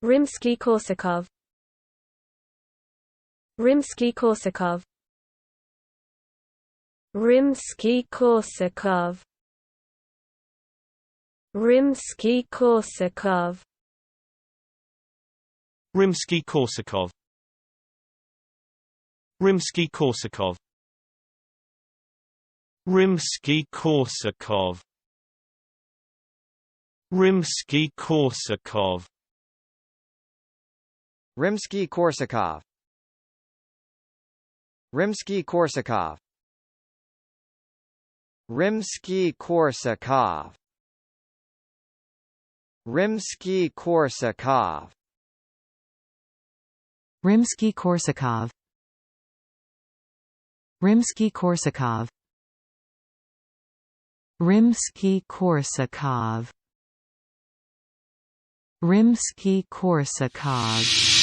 Rimsky-Korsakov. Rimsky-Korsakov. Rimsky-Korsakov. Rimsky-Korsakov. Rimsky-Korsakov. Rimsky-Korsakov. Rimsky-Korsakov. Rimsky-Korsakov. Rimsky-Korsakov. Rimsky-Korsakov. Rimsky-Korsakov. Rimsky-Korsakov. Rimsky-Korsakov. Rimsky-Korsakov. Rimsky-Korsakov. Rimsky-Korsakov.